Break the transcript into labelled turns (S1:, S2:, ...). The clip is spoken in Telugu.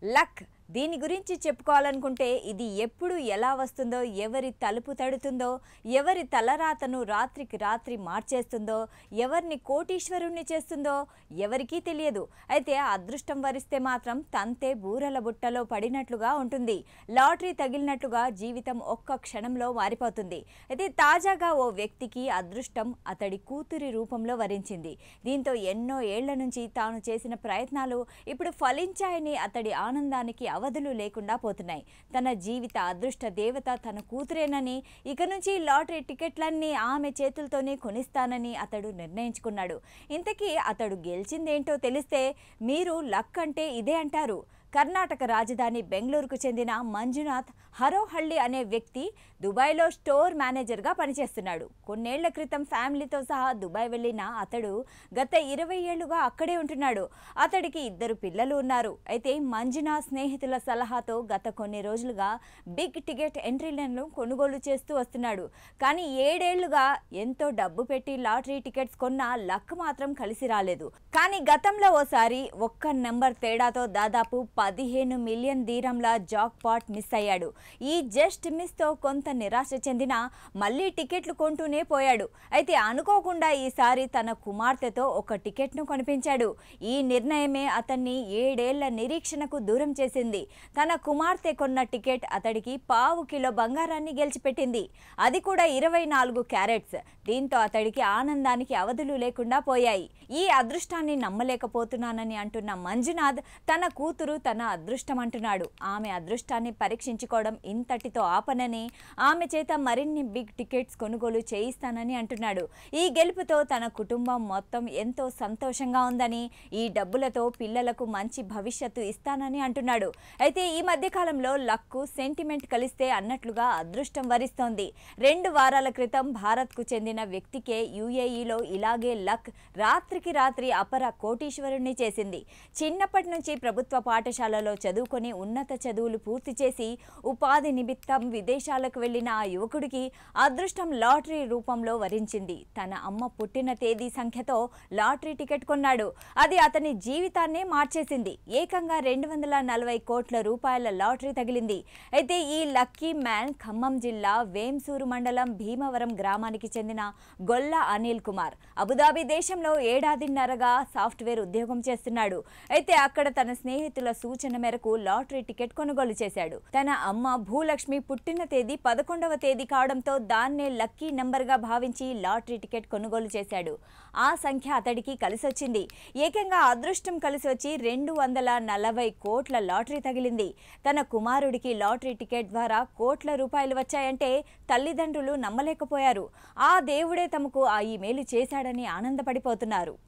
S1: లక్ దీని గురించి చెప్పుకోవాలనుకుంటే ఇది ఎప్పుడు ఎలా వస్తుందో, ఎవరి తలుపు తడుతుందో, ఎవరి తలరాతను రాత్రికి రాత్రి మార్చేస్తుందో, ఎవరిని కోటీశ్వరుణ్ణి చేస్తుందో ఎవరికీ తెలియదు. అయితే అదృష్టం వరిస్తే మాత్రం తంతే బూరల బుట్టలో పడినట్లుగా ఉంటుంది. లాటరీ తగిలినట్లుగా జీవితం ఒక్క క్షణంలో మారిపోతుంది. అయితే తాజాగా ఓ వ్యక్తికి అదృష్టం అతడి కూతురి రూపంలో వరించింది. దీంతో ఎన్నో ఏళ్ల నుంచి తాను చేసిన ప్రయత్నాలు ఇప్పుడు ఫలించాయని అతడి ఆనందానికి అవధులు లేకుండా పోతున్నాయి. తన జీవిత అదృష్ట దేవత తన కూతురేనని, ఇక నుంచి లాటరీ టికెట్లన్నీ ఆమె చేతులతోనే కొనిస్తానని అతడు నిర్ణయించుకున్నాడు. ఇంతకీ అతడు గెలిచిందేంటో తెలిస్తే మీరు లక్ అంటే ఇదే అంటారు. కర్ణాటక రాజధాని బెంగళూరుకు చెందిన మంజునాథ్ హరోహళ్లి అనే వ్యక్తి దుబాయ్లో స్టోర్ మేనేజర్గా పనిచేస్తున్నాడు. కొన్నేళ్ల క్రితం ఫ్యామిలీతో సహా దుబాయ్ వెళ్లిన అతడు గత 20 ఏళ్లుగా అక్కడే ఉంటున్నాడు. అతడికి 2 పిల్లలు ఉన్నారు. అయితే మంజునాథ్ స్నేహితుల సలహాతో గత కొన్ని రోజులుగా బిగ్ టికెట్ ఎంట్రీలను కొనుగోలు చేస్తూ వస్తున్నాడు. కానీ 7 ఏళ్లుగా ఎంతో డబ్బు పెట్టి లాటరీ టికెట్స్ కొన్నా లక్ మాత్రం కలిసి రాలేదు. కానీ గతంలో ఓసారి ఒక్క నెంబర్ తేడాతో దాదాపు 15 మిలియన్ దీరంల జాక్ పాట్ మిస్ అయ్యాడు. ఈ జస్ట్ మిస్ తో కొంత నిరాశ చెందినా మళ్ళీ టికెట్లు కొంటూనే పోయాడు. అయితే అనుకోకుండా ఈసారి తన కుమార్తెతో ఒక టికెట్ను కొనిపించాడు. ఈ నిర్ణయమే అతన్ని 7 ఏళ్ల నిరీక్షణకు దూరం చేసింది. తన కుమార్తె కొన్న టికెట్ అతడికి 1/4 కిలో బంగారాన్ని గెలిచిపెట్టింది. అది కూడా 24 క్యారెట్స్. దీంతో అతడికి ఆనందానికి అవధులు లేకుండా పోయాయి. ఈ అదృష్టాన్ని నమ్మలేకపోతున్నానని అంటున్న మంజునాథ్ తన కూతురు తన అదృష్టం అంటున్నాడు. ఆమె అదృష్టాన్ని పరీక్షించుకోవడం ఇంతటితో ఆపనని, ఆమె చేత మరిన్ని బిగ్ టికెట్స్ కొనుగోలు చేయిస్తానని అంటున్నాడు. ఈ గెలుపుతో తన కుటుంబం మొత్తం ఎంతో సంతోషంగా ఉందని, ఈ డబ్బులతో పిల్లలకు మంచి భవిష్యత్తు ఇస్తానని అంటున్నాడు. అయితే ఈ మధ్యకాలంలో లక్కు సెంటిమెంట్ కలిస్తే అన్నట్లుగా అదృష్టం వరిస్తోంది. 2 వారాల క్రితం భారత్కు చెందిన వ్యక్తికే యుఏఈలో ఇలాగే లక్ రాత్రికి రాత్రి అపర కోటీశ్వరుణ్ణి చేసింది. చిన్నప్పటి నుంచి ప్రభుత్వ పాఠశాలలో చదువుకొని ఉన్నత చదువులు పూర్తి చేసి ఉపాధి నిమిత్తం విదేశాలకు వెళ్లిన ఆ యువకుడికి అదృష్టం లాటరీ రూపంలో వరించింది. తన అమ్మ పుట్టిన తేదీ సంఖ్యతో లాటరీ టికెట్ కొన్నాడు. అది అతని జీవితాన్నే మార్చేసింది. ఏకంగా 240 కోట్ల రూపాయల లాటరీ తగిలింది. అయితే ఈ లక్కీ మ్యాన్ ఖమ్మం జిల్లా వేంసూరు మండలం భీమవరం గ్రామానికి చెందిన గొల్ల అనిల్ కుమార్. అబుదాబి దేశంలో 1.5 ఏడాదిన్నరగా సాఫ్ట్వేర్ ఉద్యోగం చేస్తున్నాడు. అయితే అక్కడ తన స్నేహితుల సూచన మేరకు లాటరీ టికెట్ కొనుగోలు చేశాడు. తన అమ్మ భూలక్ష్మి పుట్టిన తేదీ 11వ తేదీ కావడంతో దాన్నే లక్కీ నెంబర్గా భావించి లాటరీ టికెట్ కొనుగోలు చేశాడు. ఆ సంఖ్య అతడికి కలిసొచ్చింది. ఏకంగా అదృష్టం కలిసి వచ్చి 240 కోట్ల లాటరీ తగిలింది. తన కుమారుడికి లాటరీ టికెట్ ద్వారా కోట్ల రూపాయలు వచ్చాయంటే తల్లిదండ్రులు నమ్మలేకపోయారు. ఆ దేవుడే తమకు ఈ మేలు చేశాడని ఆనందపడిపోతున్నారు.